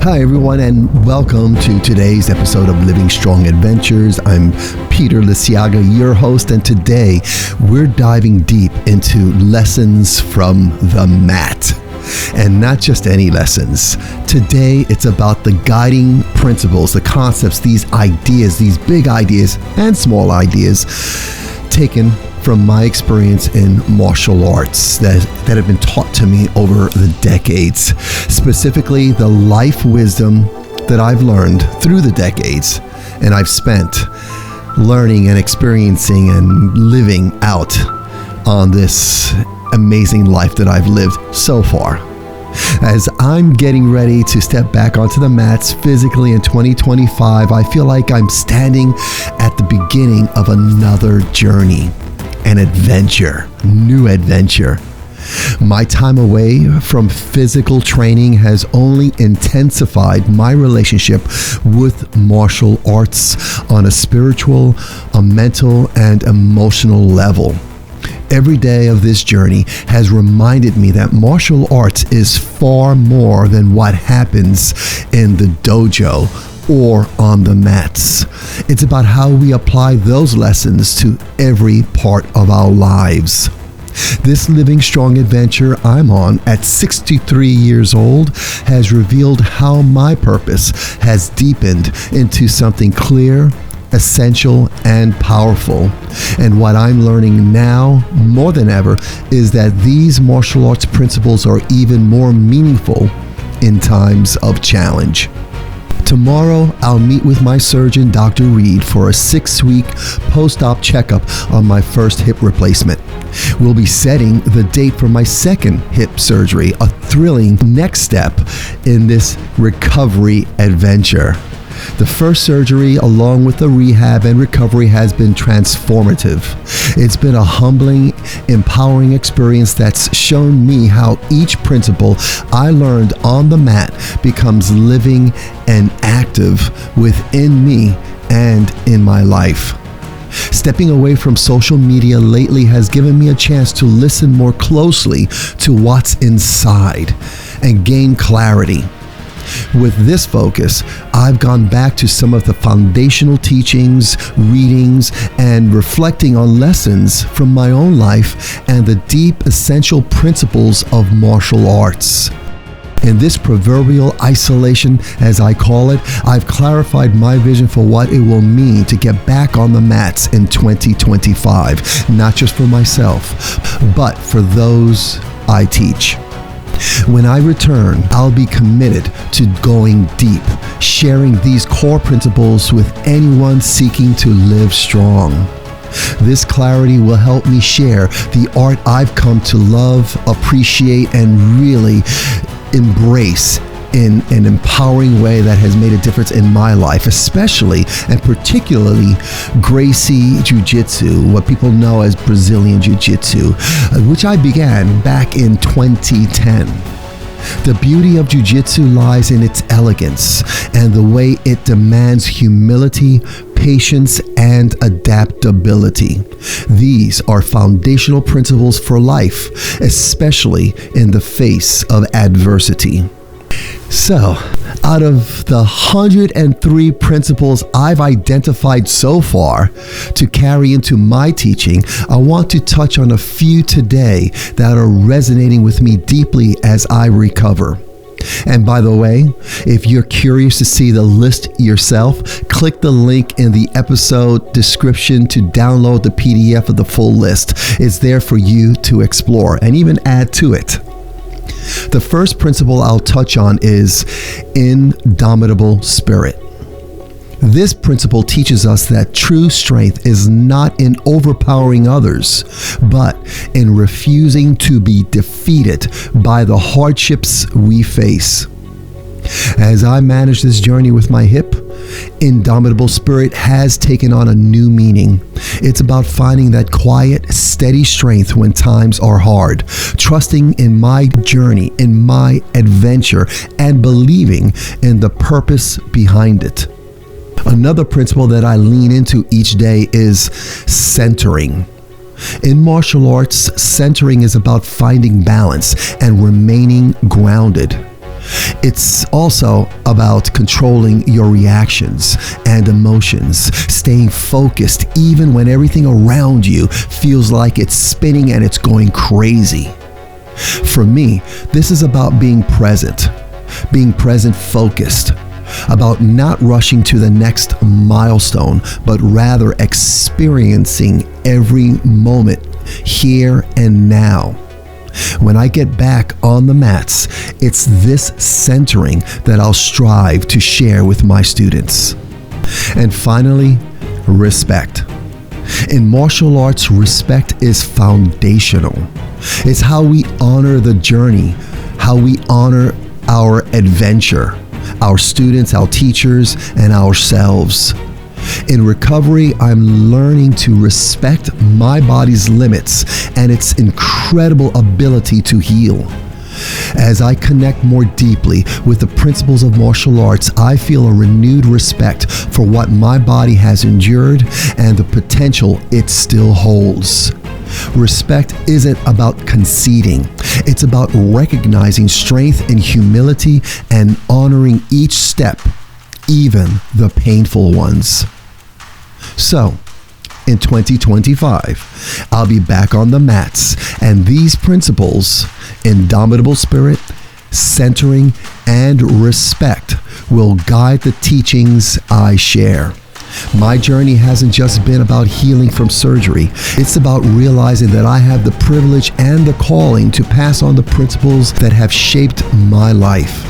Hi, everyone, and welcome to today's episode of Living Strong Adventures. I'm Peter Liciaga, your host, and today we're diving deep into lessons from the mat. And not just any lessons. Today, it's about the guiding principles, the concepts, these ideas, these big ideas and small ideas taken from my experience in martial arts that have been taught to me over the decades. Specifically, the life wisdom that I've learned through the decades and I've spent learning and experiencing and living out on this amazing life that I've lived so far. As I'm getting ready to step back onto the mats physically in 2025, I feel like I'm standing at the beginning of another journey, an adventure, new adventure. My time away from physical training has only intensified my relationship with martial arts on a spiritual, a mental, and emotional level. Every day of this journey has reminded me that martial arts is far more than what happens in the dojo or on the mats. It's about how we apply those lessons to every part of our lives. This Living Strong adventure I'm on at 63 years old has revealed how my purpose has deepened into something clear, essential, and powerful. And what I'm learning now more than ever is that these martial arts principles are even more meaningful in times of challenge. Tomorrow, I'll meet with my surgeon, Dr. Reed, for a 6-week post-op checkup on my first hip replacement. We'll be setting the date for my second hip surgery, a thrilling next step in this recovery adventure. The first surgery, along with the rehab and recovery, has been transformative. It's been a humbling, empowering experience that's shown me how each principle I learned on the mat becomes living and active within me and in my life. Stepping away from social media lately has given me a chance to listen more closely to what's inside and gain clarity. With this focus, I've gone back to some of the foundational teachings, readings, and reflecting on lessons from my own life and the deep essential principles of martial arts. In this proverbial isolation, as I call it, I've clarified my vision for what it will mean to get back on the mats in 2025, not just for myself, but for those I teach. When I return, I'll be committed to going deep, sharing these core principles with anyone seeking to live strong. This clarity will help me share the art I've come to love, appreciate, and really embrace in an empowering way that has made a difference in my life, especially and particularly Gracie Jiu-Jitsu, what people know as Brazilian Jiu-Jitsu, which I began back in 2010. The beauty of Jiu-Jitsu lies in its elegance and the way it demands humility, patience, and adaptability. These are foundational principles for life, especially in the face of adversity. So, out of the 103 principles I've identified so far to carry into my teaching, I want to touch on a few today that are resonating with me deeply as I recover. And by the way, if you're curious to see the list yourself, click the link in the episode description to download the PDF of the full list. It's there for you to explore and even add to it. The first principle I'll touch on is Indomitable Spirit. This principle teaches us that true strength is not in overpowering others, but in refusing to be defeated by the hardships we face. As I manage this journey with my hip, Indomitable Spirit has taken on a new meaning. It's about finding that quiet, steady strength when times are hard, trusting in my journey, in my adventure, and believing in the purpose behind it. Another principle that I lean into each day is centering. In martial arts, centering is about finding balance and remaining grounded. It's also about controlling your reactions and emotions, staying focused even when everything around you feels like it's spinning and it's going crazy. For me, this is about being present focused, about not rushing to the next milestone, but rather experiencing every moment here and now. When I get back on the mats, it's this centering that I'll strive to share with my students. And finally, respect. In martial arts, respect is foundational. It's how we honor the journey, how we honor our adventure, our students, our teachers, and ourselves. In recovery, I'm learning to respect my body's limits and its incredible ability to heal. As I connect more deeply with the principles of martial arts, I feel a renewed respect for what my body has endured and the potential it still holds. Respect isn't about conceding. It's about recognizing strength and humility and honoring each step, even the painful ones. So, in 2025, I'll be back on the mats, and these principles, Indomitable Spirit, Centering, and Respect, will guide the teachings I share. My journey hasn't just been about healing from surgery. It's about realizing that I have the privilege and the calling to pass on the principles that have shaped my life.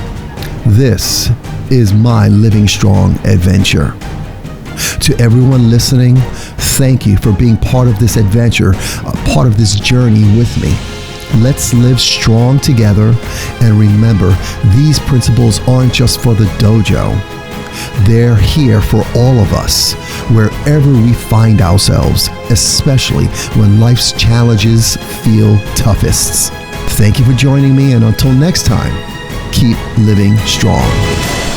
This is my Living Strong adventure. To everyone listening, thank you for being part of this adventure, part of this journey with me. Let's live strong together, and remember, these principles aren't just for the dojo. They're here for all of us, wherever we find ourselves, especially when life's challenges feel toughest. Thank you for joining me, and until next time, keep living strong.